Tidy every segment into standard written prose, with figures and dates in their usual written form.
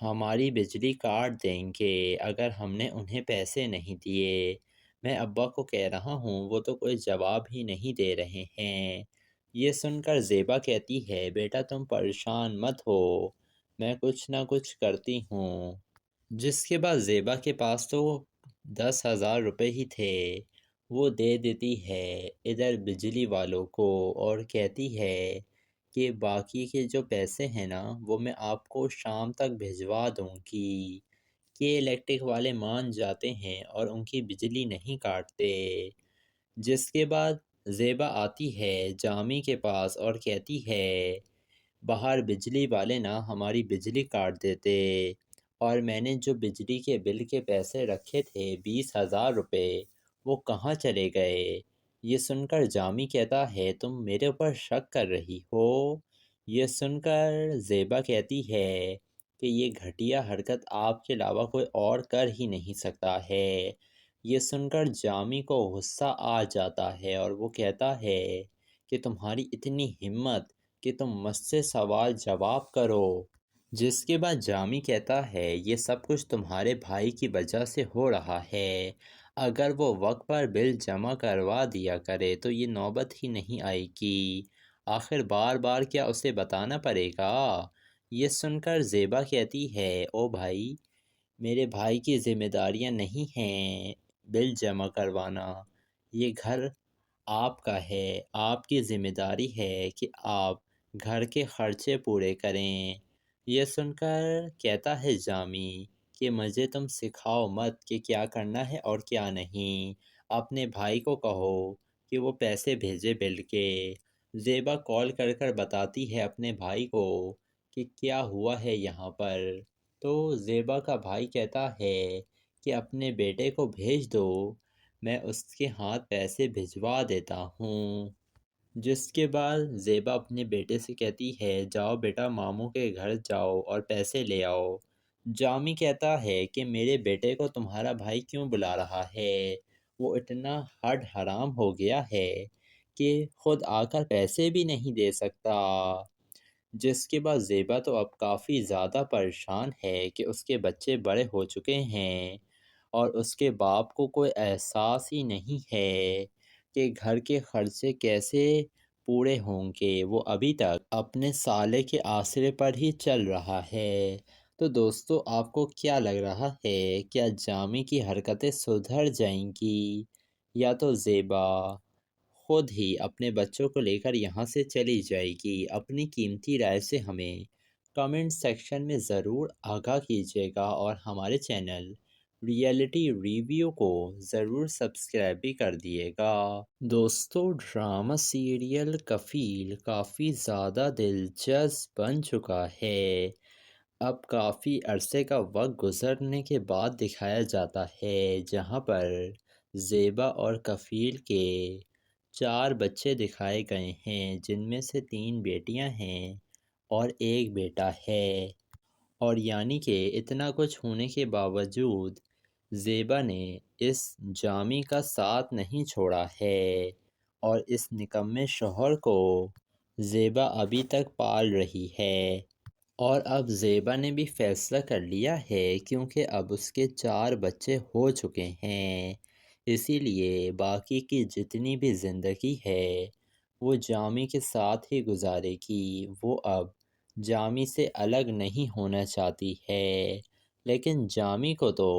ہماری بجلی کاٹ دیں گے اگر ہم نے انہیں پیسے نہیں دیے۔ میں ابا کو کہہ رہا ہوں، وہ تو کوئی جواب ہی نہیں دے رہے ہیں۔ یہ سن کر زیبا کہتی ہے، بیٹا تم پریشان مت ہو، میں کچھ نہ کچھ کرتی ہوں۔ جس کے بعد زیبا کے پاس تو 10,000 روپے ہی تھے، وہ دے دیتی ہے ادھر بجلی والوں کو اور کہتی ہے کہ باقی کے جو پیسے ہیں نا وہ میں آپ کو شام تک بھجوا دوں گی۔ کہ الیکٹرک والے مان جاتے ہیں اور ان کی بجلی نہیں کاٹتے۔ جس کے بعد زیبا آتی ہے جامی کے پاس اور کہتی ہے، باہر بجلی والے نا ہماری بجلی کاٹ دیتے اور میں نے جو بجلی کے بل کے پیسے رکھے تھے 20,000 روپے وہ کہاں چلے گئے؟ یہ سن کر جامی کہتا ہے، تم میرے اوپر شک کر رہی ہو؟ یہ سن کر زیبا کہتی ہے کہ یہ گھٹیا حرکت آپ کے علاوہ کوئی اور کر ہی نہیں سکتا ہے۔ یہ سن کر جامی کو غصہ آ جاتا ہے اور وہ کہتا ہے کہ تمہاری اتنی ہمت کہ تم مجھ سے سوال جواب کرو۔ جس کے بعد جامی کہتا ہے، یہ سب کچھ تمہارے بھائی کی وجہ سے ہو رہا ہے، اگر وہ وقت پر بل جمع کروا دیا کرے تو یہ نوبت ہی نہیں آئے گی، آخر بار بار کیا اسے بتانا پڑے گا؟ یہ سن کر زیبا کہتی ہے، او بھائی، میرے بھائی کی ذمہ داریاں نہیں ہیں بل جمع کروانا، یہ گھر آپ کا ہے، آپ کی ذمہ داری ہے کہ آپ گھر کے خرچے پورے کریں۔ یہ سن کر کہتا ہے جامی کہ مجھے تم سکھاؤ مت کہ کیا کرنا ہے اور کیا نہیں، اپنے بھائی کو کہو کہ وہ پیسے بھیجے بل کے۔ زیبا کال کر کر بتاتی ہے اپنے بھائی کو کہ کیا ہوا ہے یہاں پر، تو زیبا کا بھائی کہتا ہے کہ اپنے بیٹے کو بھیج دو، میں اس کے ہاتھ پیسے بھجوا دیتا ہوں۔ جس کے بعد زیبا اپنے بیٹے سے کہتی ہے، جاؤ بیٹا ماموں کے گھر جاؤ اور پیسے لے آؤ۔ جامی کہتا ہے کہ میرے بیٹے کو تمہارا بھائی کیوں بلا رہا ہے؟ وہ اتنا ہڈ حرام ہو گیا ہے کہ خود آ کر پیسے بھی نہیں دے سکتا۔ جس کے بعد زیبا تو اب کافی زیادہ پریشان ہے کہ اس کے بچے بڑے ہو چکے ہیں اور اس کے باپ کو کوئی احساس ہی نہیں ہے کہ گھر کے خرچے کیسے پورے ہوں گے، وہ ابھی تک اپنے سالے کے آسرے پر ہی چل رہا ہے۔ تو دوستو آپ کو کیا لگ رہا ہے، کیا جامی کی حرکتیں سدھر جائیں گی یا تو زیبا خود ہی اپنے بچوں کو لے کر یہاں سے چلی جائے گی؟ اپنی قیمتی رائے سے ہمیں کمنٹ سیکشن میں ضرور آگاہ کیجیے گا اور ہمارے چینل ریئلٹی ریویو کو ضرور سبسکرائب بھی کر دیے گا۔ دوستو ڈرامہ سیریل کفیل کافی زیادہ دلچسپ بن چکا ہے۔ اب کافی عرصے کا وقت گزرنے کے بعد دکھایا جاتا ہے جہاں پر زیبا اور کفیل کے 4 بچے دکھائے گئے ہیں، جن میں سے 3 بیٹیاں ہیں اور 1 بیٹا ہے، اور یعنی کہ اتنا کچھ ہونے کے باوجود زیبا نے اس جامی کا ساتھ نہیں چھوڑا ہے اور اس نکمے شوہر کو زیبا ابھی تک پال رہی ہے۔ اور اب زیبا نے بھی فیصلہ کر لیا ہے کیونکہ اب اس کے 4 بچے ہو چکے ہیں، اسی لیے باقی کی جتنی بھی زندگی ہے وہ جامی کے ساتھ ہی گزارے گی۔ وہ اب جامی سے الگ نہیں ہونا چاہتی ہے، لیکن جامی کو تو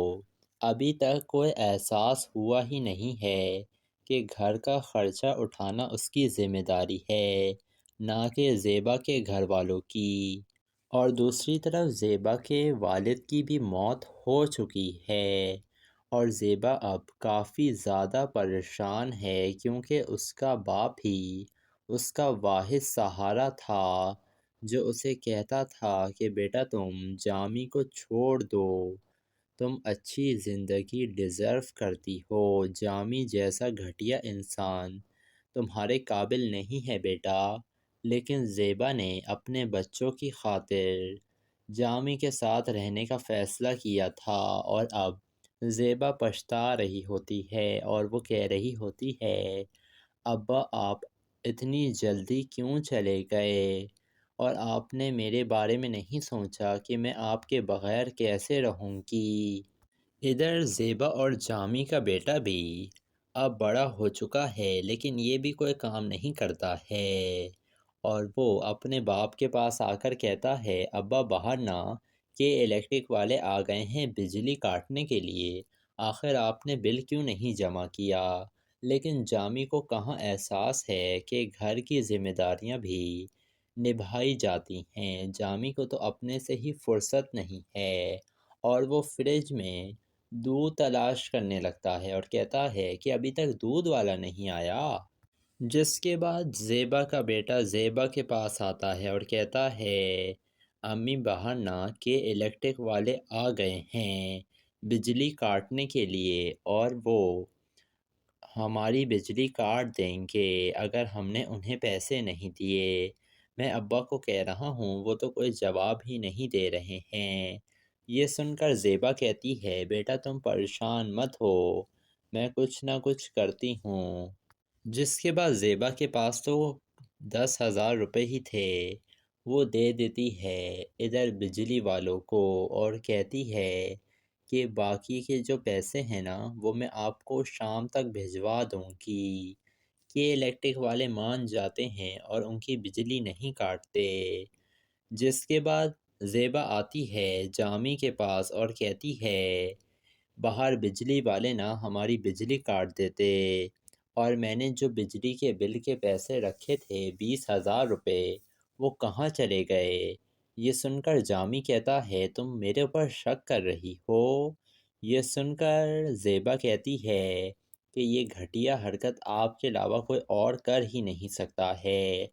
ابھی تک کوئی احساس ہوا ہی نہیں ہے کہ گھر کا خرچہ اٹھانا اس کی ذمہ داری ہے، نہ کہ زیبا کے گھر والوں کی۔ اور دوسری طرف زیبا کے والد کی بھی موت ہو چکی ہے اور زیبا اب کافی زیادہ پریشان ہے کیونکہ اس کا باپ ہی اس کا واحد سہارا تھا جو اسے کہتا تھا کہ بیٹا تم جامی کو چھوڑ دو، تم اچھی زندگی ڈیزرو کرتی ہو، جامی جیسا گھٹیا انسان تمہارے قابل نہیں ہے بیٹا۔ لیکن زیبا نے اپنے بچوں کی خاطر جامی کے ساتھ رہنے کا فیصلہ کیا تھا اور اب زیبا پچھتا رہی ہوتی ہے اور وہ کہہ رہی ہوتی ہے، ابا آپ اتنی جلدی کیوں چلے گئے؟ اور آپ نے میرے بارے میں نہیں سوچا کہ میں آپ کے بغیر کیسے رہوں گی۔ ادھر زیبا اور جامی کا بیٹا بھی اب بڑا ہو چکا ہے، لیکن یہ بھی کوئی کام نہیں کرتا ہے، اور وہ اپنے باپ کے پاس آ کر کہتا ہے، ابا باہر نہ کہ الیکٹرک والے آ گئے ہیں بجلی کاٹنے کے لیے، آخر آپ نے بل کیوں نہیں جمع کیا؟ لیکن جامی کو کہاں احساس ہے کہ گھر کی ذمہ داریاں بھی نبھائی جاتی ہیں۔ جامی کو تو اپنے سے ہی فرصت نہیں ہے، اور وہ فریج میں دودھ تلاش کرنے لگتا ہے اور کہتا ہے کہ ابھی تک دودھ والا نہیں آیا۔ جس کے بعد زیبا کا بیٹا زیبا کے پاس آتا ہے اور کہتا ہے، امی باہر نہ کہ الیکٹرک والے آ گئے ہیں بجلی کاٹنے کے لیے، اور وہ ہماری بجلی کاٹ دیں گے اگر ہم نے انہیں پیسے نہیں دیے۔ میں ابا کو کہہ رہا ہوں، وہ تو کوئی جواب ہی نہیں دے رہے ہیں۔ یہ سن کر زیبا کہتی ہے، بیٹا تم پریشان مت ہو، میں کچھ نہ کچھ کرتی ہوں۔ جس کے بعد زیبا کے پاس تو 10,000 روپے ہی تھے، وہ دے دیتی ہے ادھر بجلی والوں کو، اور کہتی ہے کہ باقی کے جو پیسے ہیں نا وہ میں آپ کو شام تک بھجوا دوں گی، کہ الیکٹرک والے مان جاتے ہیں اور ان کی بجلی نہیں کاٹتے۔ جس کے بعد زیبا آتی ہے جامی کے پاس اور کہتی ہے، باہر بجلی والے نا ہماری بجلی کاٹ دیتے، اور میں نے جو بجلی کے بل کے پیسے رکھے تھے 20,000 روپے وہ کہاں چلے گئے؟ یہ سن کر جامی کہتا ہے، تم میرے اوپر شک کر رہی ہو؟ یہ سن کر زیبا کہتی ہے کہ یہ گھٹیا حرکت آپ کے علاوہ کوئی اور کر ہی نہیں سکتا ہے۔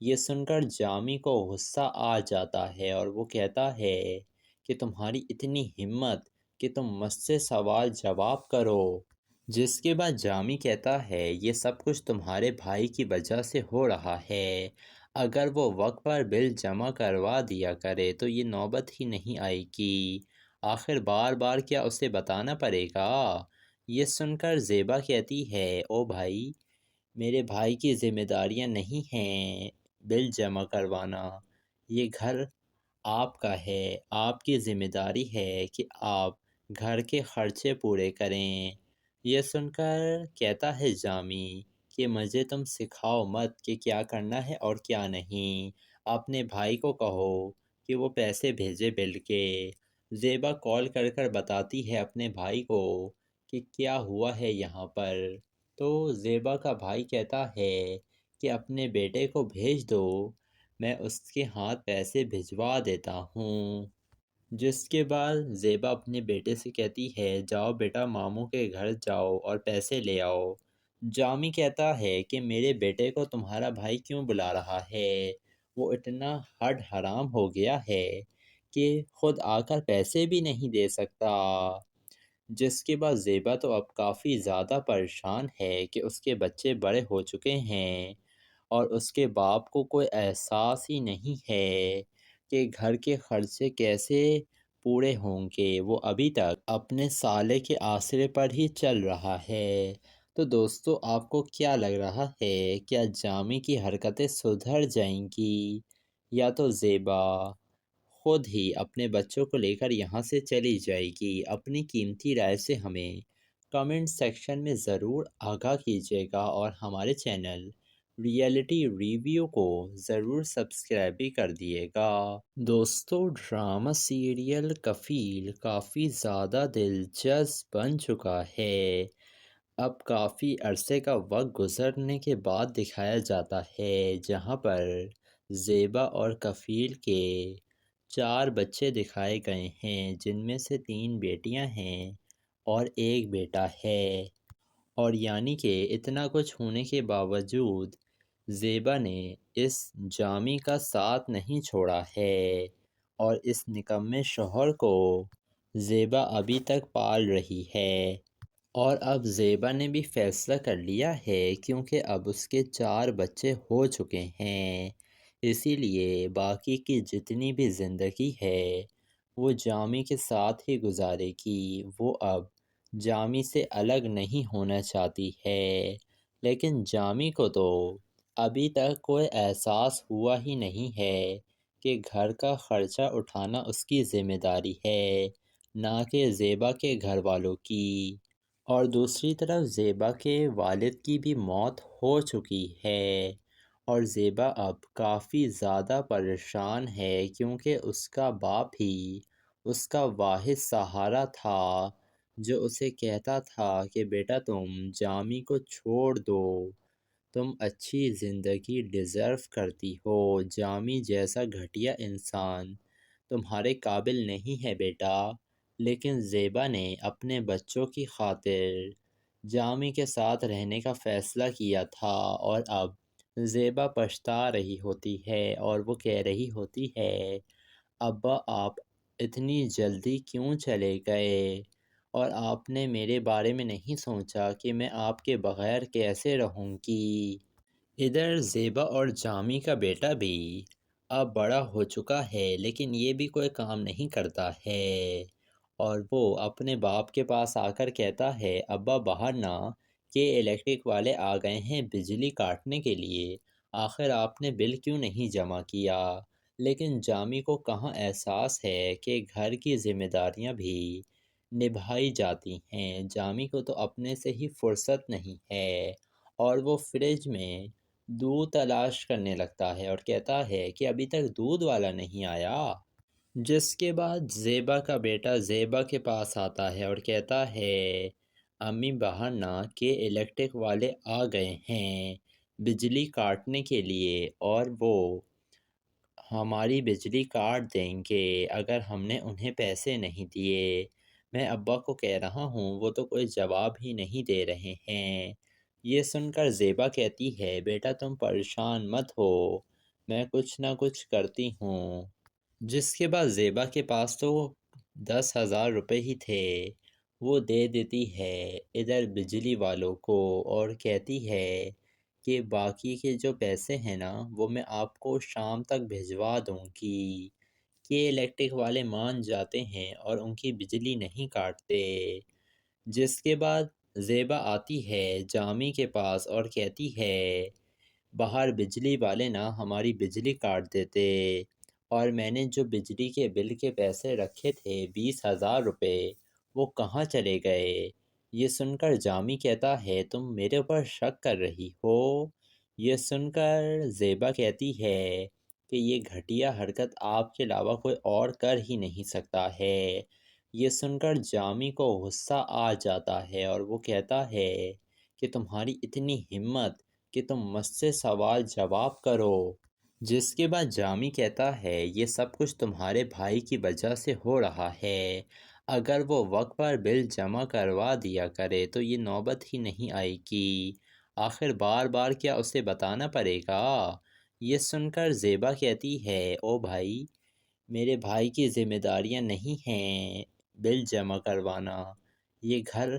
یہ سن کر جامی کو غصہ آ جاتا ہے اور وہ کہتا ہے کہ تمہاری اتنی ہمت کہ تم مجھ سے سوال جواب کرو۔ جس کے بعد جامی کہتا ہے، یہ سب کچھ تمہارے بھائی کی وجہ سے ہو رہا ہے، اگر وہ وقت پر بل جمع کروا دیا کرے تو یہ نوبت ہی نہیں آئے گی، آخر بار بار کیا اسے بتانا پڑے گا؟ یہ سن کر زیبا کہتی ہے، او بھائی، میرے بھائی کی ذمہ داریاں نہیں ہیں بل جمع کروانا، یہ گھر آپ کا ہے، آپ کی ذمہ داری ہے کہ آپ گھر کے خرچے پورے کریں۔ یہ سن کر کہتا ہے جامی کہ مجھے تم سکھاؤ مت کہ کیا کرنا ہے اور کیا نہیں، اپنے بھائی کو کہو کہ وہ پیسے بھیجے بل کے۔ زیبا کال کر کر بتاتی ہے اپنے بھائی کو کہ کیا ہوا ہے یہاں پر، تو زیبا کا بھائی کہتا ہے کہ اپنے بیٹے کو بھیج دو، میں اس کے ہاتھ پیسے بھجوا دیتا ہوں۔ جس کے بعد زیبا اپنے بیٹے سے کہتی ہے، جاؤ بیٹا ماموں کے گھر جاؤ اور پیسے لے آؤ۔ جامی کہتا ہے کہ میرے بیٹے کو تمہارا بھائی کیوں بلا رہا ہے؟ وہ اتنا ہڈ حرام ہو گیا ہے کہ خود آ کر پیسے بھی نہیں دے سکتا۔ جس کے بعد زیبا تو اب کافی زیادہ پریشان ہے کہ اس کے بچے بڑے ہو چکے ہیں اور اس کے باپ کو کوئی احساس ہی نہیں ہے کہ گھر کے خرچے کیسے پورے ہوں گے، وہ ابھی تک اپنے سالے کے آسرے پر ہی چل رہا ہے۔ تو دوستو، آپ کو کیا لگ رہا ہے، کیا جامی کی حرکتیں سدھر جائیں گی، یا تو زیبا خود ہی اپنے بچوں کو لے کر یہاں سے چلی جائے گی؟ اپنی قیمتی رائے سے ہمیں کمنٹ سیکشن میں ضرور آگاہ کیجیے گا، اور ہمارے چینل ریئلٹی ریویو کو ضرور سبسکرائب بھی کر دیے گا۔ دوستو، ڈرامہ سیریل کفیل کافی زیادہ دلچسپ بن چکا ہے۔ اب کافی عرصے کا وقت گزرنے کے بعد دکھایا جاتا ہے جہاں پر زیبا اور کفیل کے 4 بچے دکھائے گئے ہیں، جن میں سے 3 بیٹیاں ہیں اور 1 بیٹا ہے، اور یعنی کہ اتنا کچھ ہونے کے باوجود زیبا نے اس جامی کا ساتھ نہیں چھوڑا ہے، اور اس نکمے شوہر کو زیبا ابھی تک پال رہی ہے۔ اور اب زیبا نے بھی فیصلہ کر لیا ہے، کیونکہ اب اس کے 4 بچے ہو چکے ہیں، اسی لیے باقی کی جتنی بھی زندگی ہے وہ جامی کے ساتھ ہی گزارے گی۔ وہ اب جامی سے الگ نہیں ہونا چاہتی ہے، لیکن جامی کو تو ابھی تک کوئی احساس ہوا ہی نہیں ہے کہ گھر کا خرچہ اٹھانا اس کی ذمہ داری ہے، نہ کہ زیبا کے گھر والوں کی۔ اور دوسری طرف زیبا کے والد کی بھی موت ہو چکی ہے اور زیبا اب کافی زیادہ پریشان ہے کیونکہ اس کا باپ ہی اس کا واحد سہارا تھا جو اسے کہتا تھا کہ بیٹا تم جامی کو چھوڑ دو، تم اچھی زندگی ڈیزرو کرتی ہو، جامی جیسا گھٹیا انسان تمہارے قابل نہیں ہے بیٹا۔ لیکن زیبا نے اپنے بچوں کی خاطر جامی کے ساتھ رہنے کا فیصلہ کیا تھا اور اب زیبا پچھتا رہی ہوتی ہے اور وہ کہہ رہی ہوتی ہے ابا آپ اتنی جلدی کیوں چلے گئے اور آپ نے میرے بارے میں نہیں سوچا کہ میں آپ کے بغیر کیسے رہوں گی۔ ادھر زیبا اور جامی کا بیٹا بھی اب بڑا ہو چکا ہے لیکن یہ بھی کوئی کام نہیں کرتا ہے اور وہ اپنے باپ کے پاس آ کر کہتا ہے ابا باہر نہ کہ الیکٹرک والے آ گئے ہیں بجلی کاٹنے کے لیے، آخر آپ نے بل کیوں نہیں جمع کیا؟ لیکن جامی کو کہاں احساس ہے کہ گھر کی ذمہ داریاں بھی نبھائی جاتی ہیں۔ جامی کو تو اپنے سے ہی فرصت نہیں ہے اور وہ فریج میں دودھ تلاش کرنے لگتا ہے اور کہتا ہے کہ ابھی تک دودھ والا نہیں آیا، جس کے بعد زیبا کا بیٹا زیبا کے پاس آتا ہے اور کہتا ہے امی باہر نہ کہ الیکٹرک والے آ گئے ہیں بجلی کاٹنے کے لیے اور وہ ہماری بجلی کاٹ دیں گے اگر ہم نے انہیں پیسے نہیں دیے۔ میں ابا کو کہہ رہا ہوں وہ تو کوئی جواب ہی نہیں دے رہے ہیں۔ یہ سن کر زیبا کہتی ہے بیٹا تم پریشان مت ہو، میں کچھ نہ کچھ کرتی ہوں۔ جس کے بعد زیبا کے پاس تو 10,000 روپے ہی تھے، وہ دے دیتی ہے ادھر بجلی والوں کو اور کہتی ہے کہ باقی کے جو پیسے ہیں نا وہ میں آپ کو شام تک بھجوا دوں گی، کہ الیکٹرک والے مان جاتے ہیں اور ان کی بجلی نہیں کاٹتے۔ جس کے بعد زیبا آتی ہے جامی کے پاس اور کہتی ہے باہر بجلی والے نا ہماری بجلی کاٹ دیتے اور میں نے جو بجلی کے بل کے پیسے رکھے تھے 20,000 روپے وہ کہاں چلے گئے؟ یہ سن کر جامی کہتا ہے تم میرے اوپر شک کر رہی ہو؟ یہ سن کر زیبا کہتی ہے کہ یہ گھٹیا حرکت آپ کے علاوہ کوئی اور کر ہی نہیں سکتا ہے۔ یہ سن کر جامی کو غصہ آ جاتا ہے اور وہ کہتا ہے کہ تمہاری اتنی ہمت کہ تم مجھ سے سوال جواب کرو۔ جس کے بعد جامی کہتا ہے یہ سب کچھ تمہارے بھائی کی وجہ سے ہو رہا ہے، اگر وہ وقت پر بل جمع کروا دیا کرے تو یہ نوبت ہی نہیں آئے گی، آخر بار بار کیا اسے بتانا پڑے گا؟ یہ سن کر زیبا کہتی ہے او بھائی میرے بھائی کی ذمہ داریاں نہیں ہیں بل جمع کروانا، یہ گھر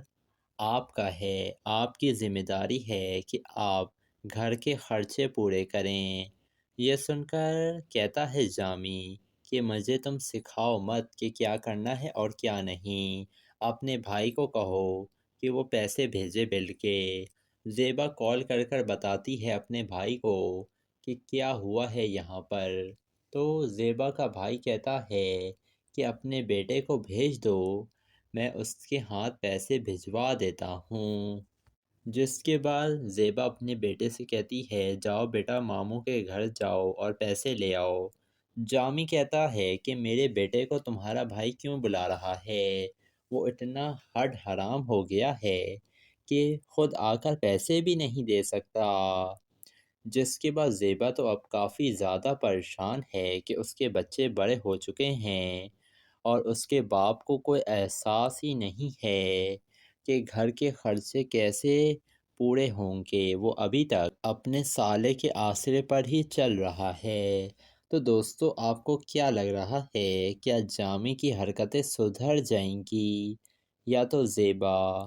آپ کا ہے، آپ کی ذمہ داری ہے کہ آپ گھر کے خرچے پورے کریں۔ یہ سن کر کہتا ہے جامی کہ مجھے تم سکھاؤ مت کہ کیا کرنا ہے اور کیا نہیں، اپنے بھائی کو کہو کہ وہ پیسے بھیجے بل کے۔ زیبا کال کر کر بتاتی ہے اپنے بھائی کو کہ کیا ہوا ہے یہاں پر، تو زیبا کا بھائی کہتا ہے کہ اپنے بیٹے کو بھیج دو، میں اس کے ہاتھ پیسے بھجوا دیتا ہوں۔ جس کے بعد زیبا اپنے بیٹے سے کہتی ہے جاؤ بیٹا ماموں کے گھر جاؤ اور پیسے لے آؤ۔ جامی کہتا ہے کہ میرے بیٹے کو تمہارا بھائی کیوں بلا رہا ہے، وہ اتنا ہڈ حرام ہو گیا ہے کہ خود آ کر پیسے بھی نہیں دے سکتا۔ جس کے بعد زیبا تو اب کافی زیادہ پریشان ہے کہ اس کے بچے بڑے ہو چکے ہیں اور اس کے باپ کو کوئی احساس ہی نہیں ہے کہ گھر کے خرچے کیسے پورے ہوں گے، وہ ابھی تک اپنے سالے کے آسرے پر ہی چل رہا ہے۔ تو دوستو آپ کو کیا لگ رہا ہے، کیا جامی کی حرکتیں سدھر جائیں گی یا تو زیبا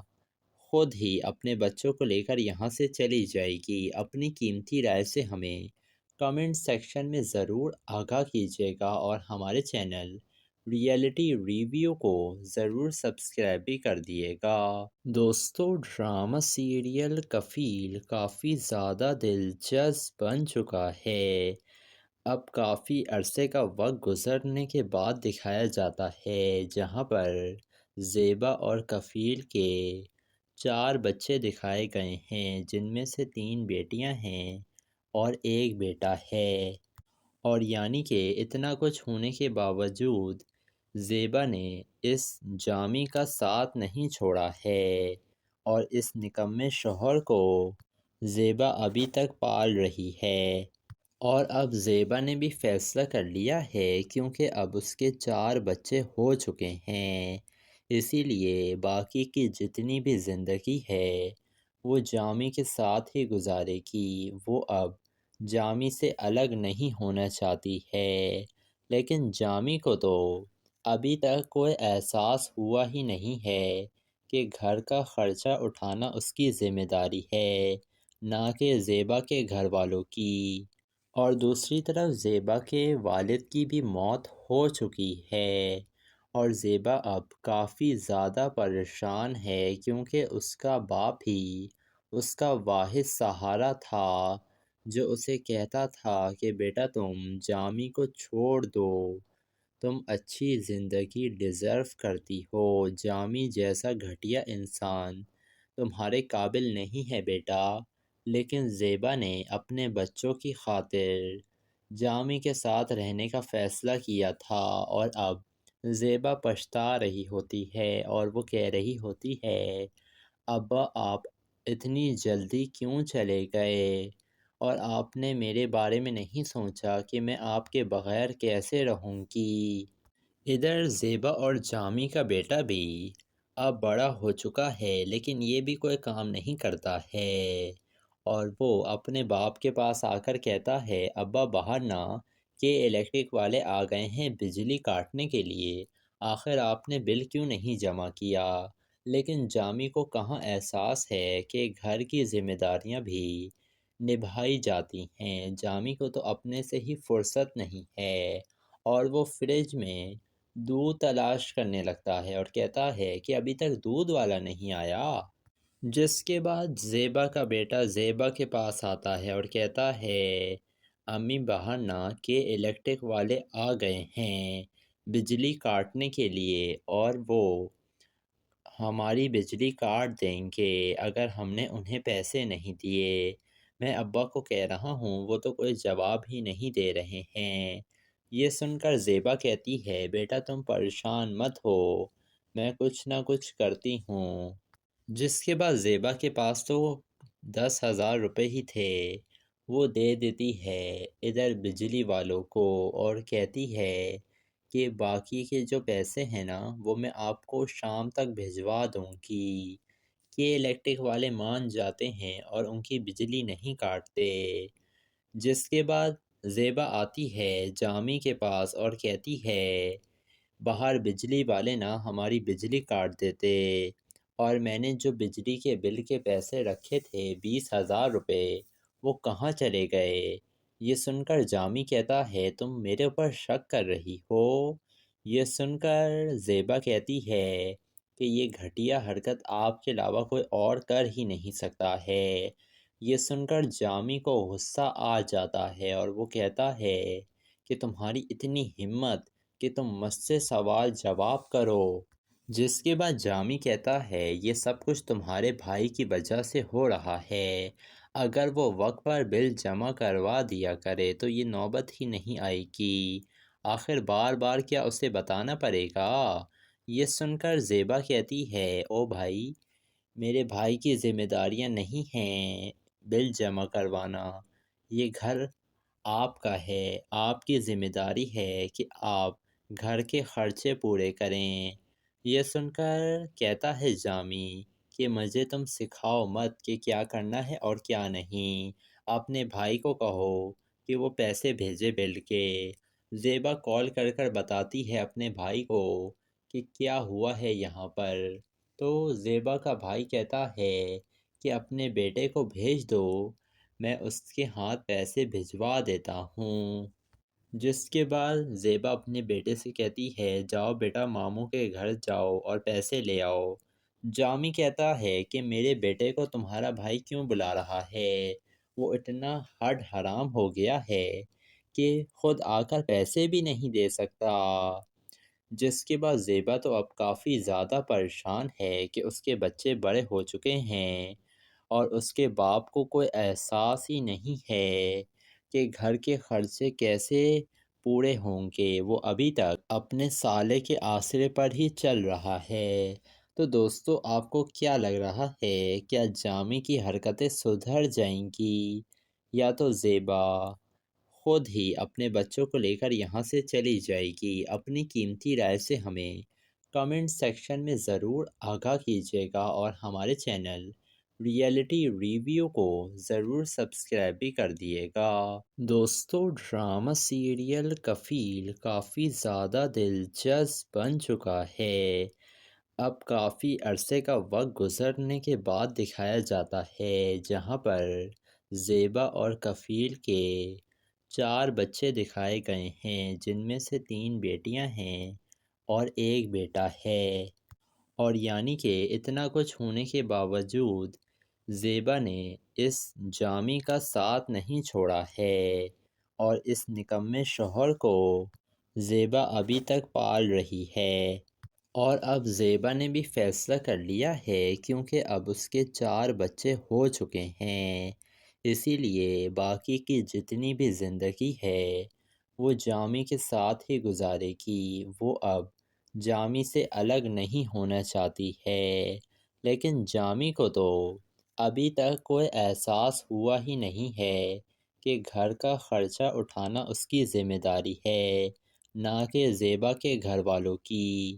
خود ہی اپنے بچوں کو لے کر یہاں سے چلی جائے گی؟ اپنی قیمتی رائے سے ہمیں کمنٹ سیکشن میں ضرور آگاہ کیجیے گا اور ہمارے چینل ریئلٹی ریویو کو ضرور سبسکرائب بھی کر دیے گا۔ دوستو ڈرامہ سیریل کفیل کافی زیادہ دلچسپ بن چکا ہے، اب کافی عرصے کا وقت گزرنے کے بعد دکھایا جاتا ہے جہاں پر زیبا اور کفیل کے 4 بچے دکھائے گئے ہیں، جن میں سے 3 بیٹیاں ہیں اور 1 بیٹا ہے۔ اور یعنی کہ اتنا کچھ ہونے کے باوجود زیبا نے اس جامی کا ساتھ نہیں چھوڑا ہے اور اس نکمے شوہر کو زیبا ابھی تک پال رہی ہے۔ اور اب زیبا نے بھی فیصلہ کر لیا ہے کیونکہ اب اس کے 4 بچے ہو چکے ہیں، اسی لیے باقی کی جتنی بھی زندگی ہے وہ جامی کے ساتھ ہی گزارے گی۔ وہ اب جامی سے الگ نہیں ہونا چاہتی ہے، لیکن جامی کو تو ابھی تک کوئی احساس ہوا ہی نہیں ہے کہ گھر کا خرچہ اٹھانا اس کی ذمہ داری ہے، نہ کہ زیبا کے گھر والوں کی۔ اور دوسری طرف زیبا کے والد کی بھی موت ہو چکی ہے اور زیبا اب کافی زیادہ پریشان ہے کیونکہ اس کا باپ ہی اس کا واحد سہارا تھا جو اسے کہتا تھا کہ بیٹا تم جامی کو چھوڑ دو، تم اچھی زندگی ڈیزرو کرتی ہو، جامی جیسا گھٹیا انسان تمہارے قابل نہیں ہے بیٹا۔ لیکن زیبا نے اپنے بچوں کی خاطر جامی کے ساتھ رہنے کا فیصلہ کیا تھا اور اب زیبا پچھتا رہی ہوتی ہے اور وہ کہہ رہی ہوتی ہے ابا آپ اتنی جلدی کیوں چلے گئے اور آپ نے میرے بارے میں نہیں سوچا کہ میں آپ کے بغیر کیسے رہوں گی۔ ادھر زیبا اور جامی کا بیٹا بھی اب بڑا ہو چکا ہے لیکن یہ بھی کوئی کام نہیں کرتا ہے اور وہ اپنے باپ کے پاس آ کر کہتا ہے ابا باہر نہ کہ الیکٹرک والے آ گئے ہیں بجلی کاٹنے کے لیے، آخر آپ نے بل کیوں نہیں جمع کیا؟ لیکن جامی کو کہاں احساس ہے کہ گھر کی ذمہ داریاں بھی نبھائی جاتی ہیں۔ جامی کو تو اپنے سے ہی فرصت نہیں ہے اور وہ فریج میں دودھ تلاش کرنے لگتا ہے اور کہتا ہے کہ ابھی تک دودھ والا نہیں آیا۔ جس کے بعد زیبا کا بیٹا زیبا کے پاس آتا ہے اور کہتا ہے امی باہر نہ کہ الیکٹرک والے آ گئے ہیں بجلی کاٹنے کے لیے اور وہ ہماری بجلی کاٹ دیں گے اگر ہم نے انہیں پیسے نہیں دیے۔ میں ابا کو کہہ رہا ہوں وہ تو کوئی جواب ہی نہیں دے رہے ہیں۔ یہ سن کر زیبا کہتی ہے بیٹا تم پریشان مت ہو، میں کچھ نہ کچھ کرتی ہوں۔ جس کے بعد زیبا کے پاس تو 10,000 روپے ہی تھے، وہ دے دیتی ہے ادھر بجلی والوں کو اور کہتی ہے کہ باقی کے جو پیسے ہیں نا وہ میں آپ کو شام تک بھجوا دوں گی۔ کہ الیکٹرک والے مان جاتے ہیں اور ان کی بجلی نہیں کاٹتے۔ جس کے بعد زیبا آتی ہے جامی کے پاس اور کہتی ہے باہر بجلی والے نا ہماری بجلی کاٹ دیتے اور میں نے جو بجلی کے بل کے پیسے رکھے تھے 20,000 روپے وہ کہاں چلے گئے؟ یہ سن کر جامی کہتا ہے تم میرے اوپر شک کر رہی ہو؟ یہ سن کر زیبا کہتی ہے کہ یہ گھٹیا حرکت آپ کے علاوہ کوئی اور کر ہی نہیں سکتا ہے۔ یہ سن کر جامی کو غصہ آ جاتا ہے اور وہ کہتا ہے کہ تمہاری اتنی ہمت کہ تم مجھ سے سوال جواب کرو۔ جس کے بعد جامی کہتا ہے یہ سب کچھ تمہارے بھائی کی وجہ سے ہو رہا ہے، اگر وہ وقت پر بل جمع کروا دیا کرے تو یہ نوبت ہی نہیں آئے گی، آخر بار بار کیا اسے بتانا پڑے گا؟ یہ سن کر زیبا کہتی ہے او بھائی میرے بھائی کی ذمہ داریاں نہیں ہیں بل جمع کروانا، یہ گھر آپ کا ہے، آپ کی ذمہ داری ہے کہ آپ گھر کے خرچے پورے کریں۔ یہ سن کر کہتا ہے جامی کہ مجھے تم سکھاؤ مت کہ کیا کرنا ہے اور کیا نہیں، اپنے بھائی کو کہو کہ وہ پیسے بھیجے بل کے۔ زیبا کال کر کر بتاتی ہے اپنے بھائی کو کہ کیا ہوا ہے یہاں پر، تو زیبا کا بھائی کہتا ہے کہ اپنے بیٹے کو بھیج دو، میں اس کے ہاتھ پیسے بھجوا دیتا ہوں۔ جس کے بعد زیبا اپنے بیٹے سے کہتی ہے جاؤ بیٹا ماموں کے گھر جاؤ اور پیسے لے آؤ۔ جامی کہتا ہے کہ میرے بیٹے کو تمہارا بھائی کیوں بلا رہا ہے، وہ اتنا ہڈ حرام ہو گیا ہے کہ خود آ کر پیسے بھی نہیں دے سکتا۔ جس کے بعد زیبا تو اب کافی زیادہ پریشان ہے کہ اس کے بچے بڑے ہو چکے ہیں اور اس کے باپ کو کوئی احساس ہی نہیں ہے کہ گھر کے خرچے کیسے پورے ہوں گے۔ وہ ابھی تک اپنے سالے کے آسرے پر ہی چل رہا ہے۔ تو دوستو، آپ کو کیا لگ رہا ہے؟ کیا جامی کی حرکتیں سدھر جائیں گی یا تو زیبا خود ہی اپنے بچوں کو لے کر یہاں سے چلی جائے گی؟ اپنی قیمتی رائے سے ہمیں کمنٹ سیکشن میں ضرور آگاہ کیجیے گا اور ہمارے چینل ریئلٹی ریویو کو ضرور سبسکرائب بھی کر دیے گا۔ دوستو، ڈرامہ سیریل کفیل کافی زیادہ دلچسپ بن چکا ہے۔ اب کافی عرصے کا وقت گزرنے کے بعد دکھایا جاتا ہے جہاں پر زیبا اور کفیل کے 4 بچے دکھائے گئے ہیں، جن میں سے 3 بیٹیاں ہیں اور 1 بیٹا ہے۔ اور یعنی کہ اتنا کچھ ہونے کے باوجود زیبا نے اس جامی کا ساتھ نہیں چھوڑا ہے اور اس نکمے شوہر کو زیبا ابھی تک پال رہی ہے۔ اور اب زیبا نے بھی فیصلہ کر لیا ہے کیونکہ اب اس کے 4 بچے ہو چکے ہیں، اسی لیے باقی کی جتنی بھی زندگی ہے وہ جامی کے ساتھ ہی گزارے گی۔ وہ اب جامی سے الگ نہیں ہونا چاہتی ہے، لیکن جامی کو تو ابھی تک کوئی احساس ہوا ہی نہیں ہے کہ گھر کا خرچہ اٹھانا اس کی ذمہ داری ہے، نہ کہ زیبا کے گھر والوں کی۔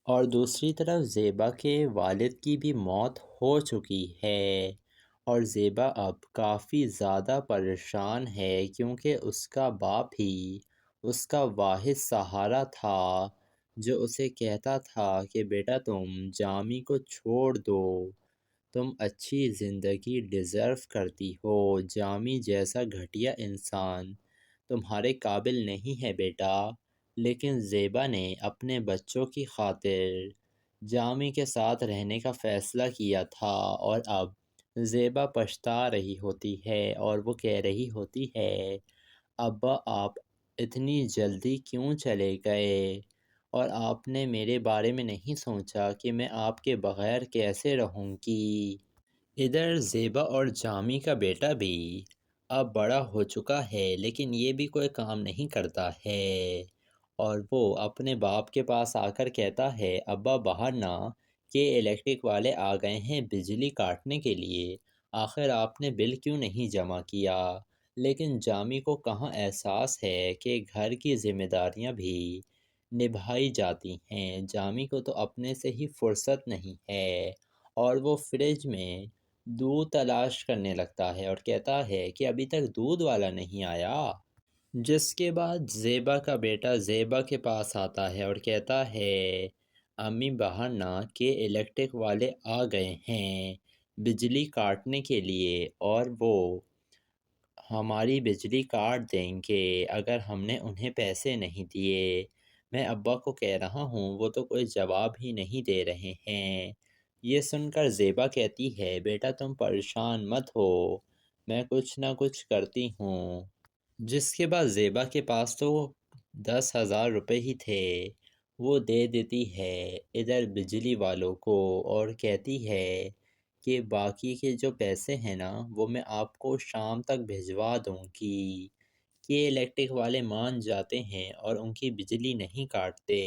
اور دوسری طرف زیبا کے والد کی بھی موت ہو چکی ہے اور زیبا اب کافی زیادہ پریشان ہے کیونکہ اس کا باپ ہی اس کا واحد سہارا تھا جو اسے کہتا تھا کہ بیٹا تم جامی کو چھوڑ دو، تم اچھی زندگی ڈیزرو کرتی ہو، جامی جیسا گھٹیا انسان تمہارے قابل نہیں ہے بیٹا۔ لیکن زیبا نے اپنے بچوں کی خاطر جامی کے ساتھ رہنے کا فیصلہ کیا تھا اور اب زیبا پچھتا رہی ہوتی ہے اور وہ کہہ رہی ہوتی ہے ابا آپ اتنی جلدی کیوں چلے گئے اور آپ نے میرے بارے میں نہیں سوچا کہ میں آپ کے بغیر کیسے رہوں گی۔ ادھر زیبا اور جامی کا بیٹا بھی اب بڑا ہو چکا ہے لیکن یہ بھی کوئی کام نہیں کرتا ہے اور وہ اپنے باپ کے پاس آ کر کہتا ہے ابا باہر نہ کہ الیکٹرک والے آ گئے ہیں بجلی کاٹنے کے لیے، آخر آپ نے بل کیوں نہیں جمع کیا؟ لیکن جامی کو کہاں احساس ہے کہ گھر کی ذمہ داریاں بھی نبھائی جاتی ہیں۔ جامی کو تو اپنے سے ہی فرصت نہیں ہے اور وہ فریج میں دودھ تلاش کرنے لگتا ہے اور کہتا ہے کہ ابھی تک دودھ والا نہیں آیا۔ جس کے بعد زیبا کا بیٹا زیبا کے پاس آتا ہے اور کہتا ہے امی باہر نہ کہ الیکٹرک والے آ گئے ہیں بجلی کاٹنے کے لیے اور وہ ہماری بجلی کاٹ دیں گے اگر ہم نے انہیں پیسے نہیں دیے۔ میں ابا کو کہہ رہا ہوں وہ تو کوئی جواب ہی نہیں دے رہے ہیں۔ یہ سن کر زیبا کہتی ہے بیٹا تم پریشان مت ہو، میں کچھ نہ کچھ کرتی ہوں۔ جس کے بعد زیبا کے پاس تو 10,000 روپے ہی تھے، وہ دے دیتی ہے ادھر بجلی والوں کو اور کہتی ہے کہ باقی کے جو پیسے ہیں نا وہ میں آپ کو شام تک بھجوا دوں گی۔ کہ الیکٹرک والے مان جاتے ہیں اور ان کی بجلی نہیں کاٹتے۔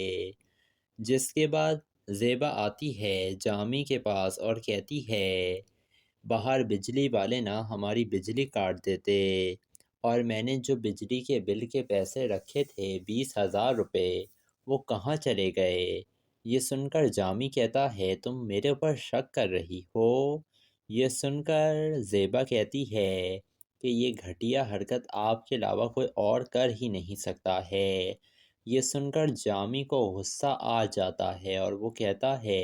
جس کے بعد زیبا آتی ہے جامی کے پاس اور کہتی ہے باہر بجلی والے نا ہماری بجلی کاٹ دیتے اور میں نے جو بجلی کے بل کے پیسے رکھے تھے 20,000 روپے وہ کہاں چلے گئے؟ یہ سن کر جامی کہتا ہے تم میرے اوپر شک کر رہی ہو؟ یہ سن کر زیبا کہتی ہے کہ یہ گھٹیا حرکت آپ کے علاوہ کوئی اور کر ہی نہیں سکتا ہے۔ یہ سن کر جامی کو غصہ آ جاتا ہے اور وہ کہتا ہے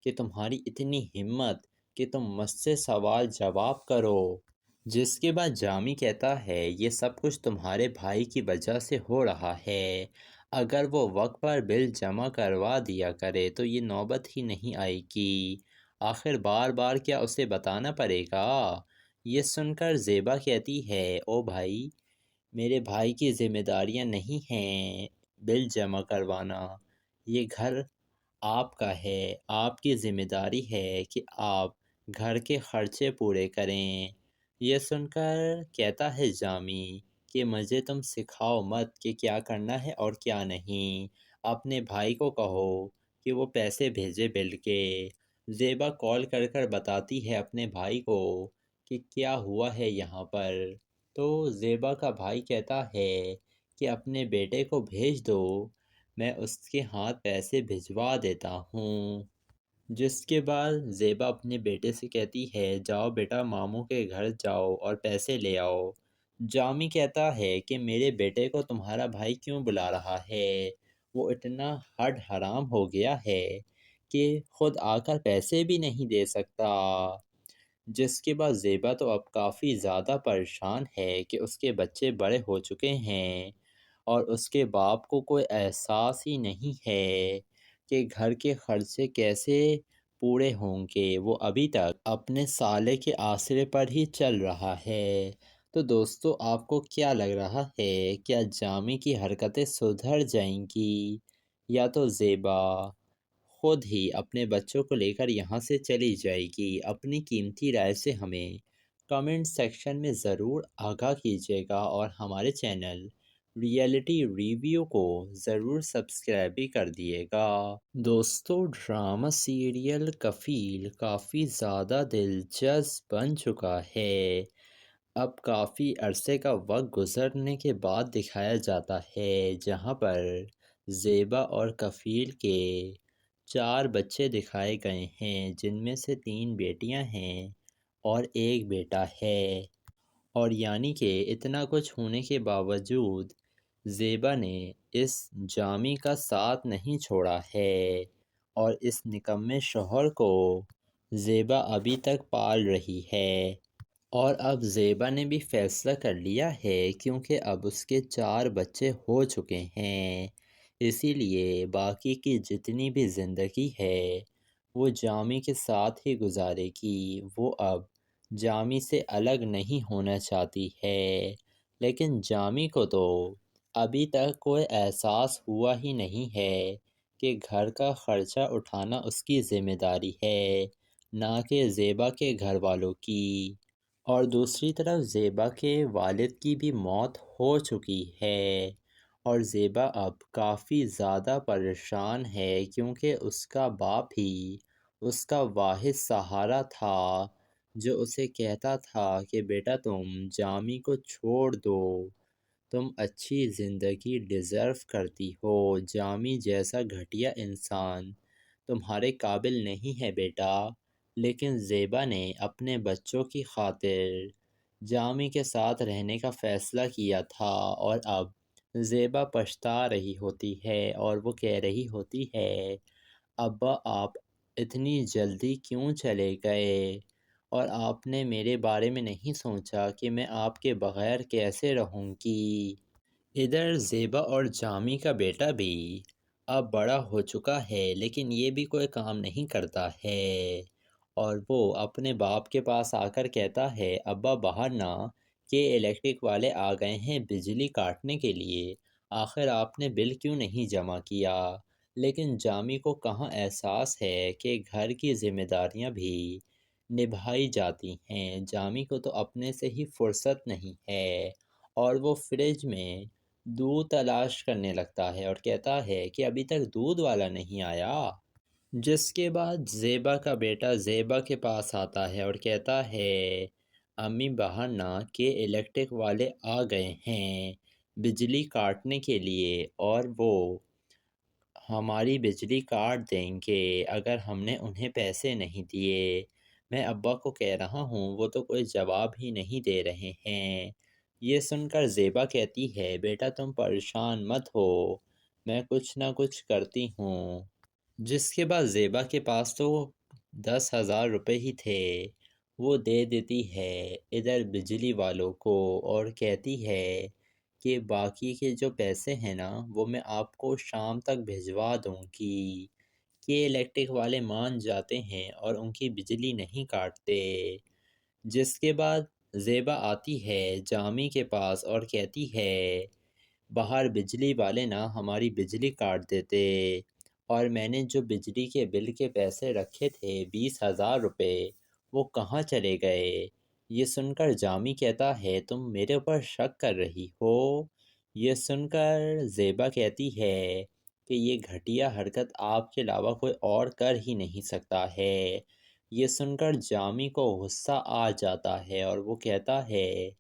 کہ تمہاری اتنی ہمت کہ تم مجھ سے سوال جواب کرو۔ جس کے بعد جامی کہتا ہے یہ سب کچھ تمہارے بھائی کی وجہ سے ہو رہا ہے، اگر وہ وقت پر بل جمع کروا دیا کرے تو یہ نوبت ہی نہیں آئے گی، آخر بار بار کیا اسے بتانا پڑے گا؟ یہ سن کر زیبا کہتی ہے او بھائی میرے بھائی کی ذمہ داریاں نہیں ہیں بل جمع کروانا، یہ گھر آپ کا ہے، آپ کی ذمہ داری ہے کہ آپ گھر کے خرچے پورے کریں۔ یہ سن کر کہتا ہے جامی کہ مجھے تم سکھاؤ مت کہ کیا کرنا ہے اور کیا نہیں، اپنے بھائی کو کہو کہ وہ پیسے بھیجے بل کے۔ زیبا کال کر کر بتاتی ہے اپنے بھائی کو کہ کیا ہوا ہے یہاں پر۔ تو زیبا کا بھائی کہتا ہے کہ اپنے بیٹے کو بھیج دو، میں اس کے ہاتھ پیسے بھجوا دیتا ہوں۔ جس کے بعد زیبا اپنے بیٹے سے کہتی ہے جاؤ بیٹا ماموں کے گھر جاؤ اور پیسے لے آؤ۔ جامی کہتا ہے کہ میرے بیٹے کو تمہارا بھائی کیوں بلا رہا ہے، وہ اتنا ہڈ حرام ہو گیا ہے کہ خود آ کر پیسے بھی نہیں دے سکتا۔ جس کے بعد زیبا تو اب کافی زیادہ پریشان ہے کہ اس کے بچے بڑے ہو چکے ہیں اور اس کے باپ کو کوئی احساس ہی نہیں ہے کہ گھر کے خرچے کیسے پورے ہوں گے، وہ ابھی تک اپنے سالے کے آسرے پر ہی چل رہا ہے۔ تو دوستو آپ کو کیا لگ رہا ہے، کیا جامی کی حرکتیں سدھر جائیں گی یا تو زیبا خود ہی اپنے بچوں کو لے کر یہاں سے چلی جائے گی؟ اپنی قیمتی رائے سے ہمیں کمنٹ سیکشن میں ضرور آگاہ کیجیے گا اور ہمارے چینل ریئلٹی ریویو کو ضرور سبسکرائب بھی کر دیے گا۔ دوستو ڈرامہ سیریل کفیل کافی زیادہ دلچسپ بن چکا ہے۔ اب کافی عرصے کا وقت گزرنے کے بعد دکھایا جاتا ہے جہاں پر زیبا اور کفیل کے 4 بچے دکھائے گئے ہیں، جن میں سے 3 بیٹیاں ہیں اور 1 بیٹا ہے۔ اور یعنی کہ اتنا کچھ ہونے کے باوجود زیبا نے اس جامی کا ساتھ نہیں چھوڑا ہے اور اس نکمے شوہر کو زیبا ابھی تک پال رہی ہے۔ اور اب زیبا نے بھی فیصلہ کر لیا ہے کیونکہ اب اس کے 4 بچے ہو چکے ہیں، اسی لیے باقی کی جتنی بھی زندگی ہے وہ جامی کے ساتھ ہی گزارے گی۔ وہ اب جامی سے الگ نہیں ہونا چاہتی ہے، لیکن جامی کو تو ابھی تک کوئی احساس ہوا ہی نہیں ہے کہ گھر کا خرچہ اٹھانا اس کی ذمہ داری ہے، نہ کہ زیبا کے گھر والوں کی۔ اور دوسری طرف زیبا کے والد کی بھی موت ہو چکی ہے اور زیبا اب کافی زیادہ پریشان ہے کیونکہ اس کا باپ ہی اس کا واحد سہارا تھا جو اسے کہتا تھا کہ بیٹا تم جامی کو چھوڑ دو، تم اچھی زندگی ڈیزرو کرتی ہو، جامی جیسا گھٹیا انسان تمہارے قابل نہیں ہے بیٹا۔ لیکن زیبا نے اپنے بچوں کی خاطر جامی کے ساتھ رہنے کا فیصلہ کیا تھا اور اب زیبا پچھتا رہی ہوتی ہے اور وہ کہہ رہی ہوتی ہے ابا آپ اتنی جلدی کیوں چلے گئے اور آپ نے میرے بارے میں نہیں سوچا کہ میں آپ کے بغیر کیسے رہوں گی۔ ادھر زیبا اور جامی کا بیٹا بھی اب بڑا ہو چکا ہے لیکن یہ بھی کوئی کام نہیں کرتا ہے اور وہ اپنے باپ کے پاس آ کر کہتا ہے ابا باہر نہ کہ الیکٹرک والے آ گئے ہیں بجلی کاٹنے کے لیے، آخر آپ نے بل کیوں نہیں جمع کیا؟ لیکن جامی کو کہاں احساس ہے کہ گھر کی ذمہ داریاں بھی نبھائی جاتی ہیں۔ جامی کو تو اپنے سے ہی فرصت نہیں ہے اور وہ فریج میں دودھ تلاش کرنے لگتا ہے اور کہتا ہے کہ ابھی تک دودھ والا نہیں آیا۔ جس کے بعد زیبا کا بیٹا زیبا کے پاس آتا ہے اور کہتا ہے امی باہر نہ کہ الیکٹرک والے آ گئے ہیں بجلی کاٹنے کے لیے اور وہ ہماری بجلی کاٹ دیں گے اگر ہم نے انہیں پیسے نہیں دیے۔ میں ابا کو کہہ رہا ہوں وہ تو کوئی جواب ہی نہیں دے رہے ہیں۔ یہ سن کر زیبا کہتی ہے بیٹا تم پریشان مت ہو، میں کچھ نہ کچھ کرتی ہوں۔ جس کے بعد زیبا کے پاس تو 10,000 روپے ہی تھے، وہ دے دیتی ہے ادھر بجلی والوں کو اور کہتی ہے کہ باقی کے جو پیسے ہیں نا وہ میں آپ کو شام تک بھجوا دوں گی، کہ الیکٹرک والے مان جاتے ہیں اور ان کی بجلی نہیں کاٹتے۔ جس کے بعد زیبا آتی ہے جامی کے پاس اور کہتی ہے باہر بجلی والے نا ہماری بجلی کاٹ دیتے، اور میں نے جو بجلی کے بل کے پیسے رکھے تھے 20,000 روپے وہ کہاں چلے گئے؟ یہ سن کر جامی کہتا ہے تم میرے اوپر شک کر رہی ہو؟ یہ سن کر زیبا کہتی ہے کہ یہ گھٹیا حرکت آپ کے علاوہ کوئی اور کر ہی نہیں سکتا ہے۔ یہ سن کر جامی کو غصہ آ جاتا ہے اور وہ کہتا ہے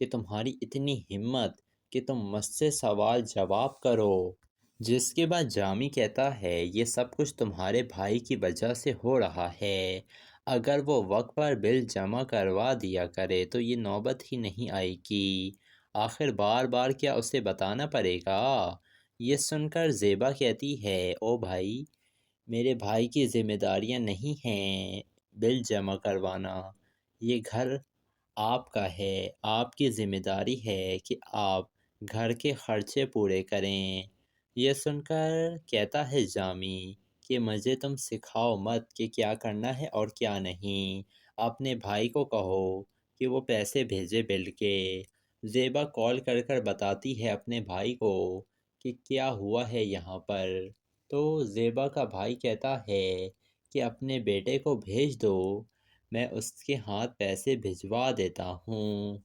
کہ تمہاری اتنی ہمت کہ تم مجھ سے سوال جواب کرو، جس کے بعد جامی کہتا ہے یہ سب کچھ تمہارے بھائی کی وجہ سے ہو رہا ہے، اگر وہ وقت پر بل جمع کروا دیا کرے تو یہ نوبت ہی نہیں آئے گی، آخر بار بار کیا اسے بتانا پڑے گا؟ یہ سن کر زیبا کہتی ہے او بھائی، میرے بھائی کی ذمہ داریاں نہیں ہیں بل جمع کروانا، یہ گھر آپ کا ہے، آپ کی ذمہ داری ہے کہ آپ گھر کے خرچے پورے کریں۔ یہ سن کر کہتا ہے جامی کہ مجھے تم سکھاؤ مت کہ کیا کرنا ہے اور کیا نہیں، اپنے بھائی کو کہو کہ وہ پیسے بھیجے بل کے۔ زیبا کال کر کر بتاتی ہے اپنے بھائی کو کہ کیا ہوا ہے یہاں پر، تو زیبا کا بھائی کہتا ہے کہ اپنے بیٹے کو بھیج دو، میں اس کے ہاتھ پیسے بھجوا دیتا ہوں۔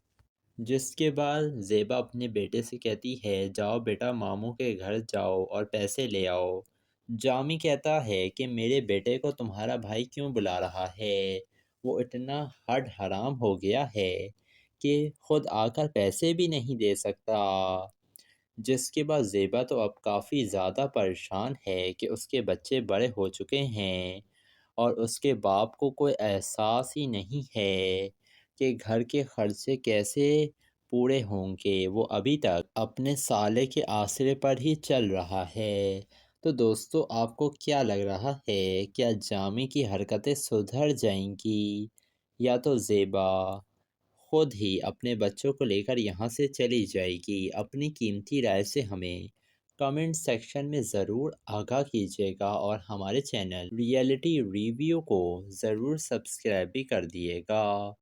جس کے بعد زیبا اپنے بیٹے سے کہتی ہے جاؤ بیٹا ماموں کے گھر جاؤ اور پیسے لے آؤ۔ جامی کہتا ہے کہ میرے بیٹے کو تمہارا بھائی کیوں بلا رہا ہے، وہ اتنا ہڈ حرام ہو گیا ہے کہ خود آ کر پیسے بھی نہیں دے سکتا۔ جس کے بعد زیبا تو اب کافی زیادہ پریشان ہے کہ اس کے بچے بڑے ہو چکے ہیں اور اس کے باپ کو کوئی احساس ہی نہیں ہے کہ گھر کے خرچے کیسے پورے ہوں گے، وہ ابھی تک اپنے سالے کے آسرے پر ہی چل رہا ہے۔ تو دوستو آپ کو کیا لگ رہا ہے، کیا جامی کی حرکتیں سدھر جائیں گی یا تو زیبا خود ہی اپنے بچوں کو لے کر یہاں سے چلی جائے گی؟ اپنی قیمتی رائے سے ہمیں کمنٹ سیکشن میں ضرور آگاہ کیجیے گا اور ہمارے چینل ریئلٹی ریویو کو ضرور سبسکرائب بھی کر دیے گا۔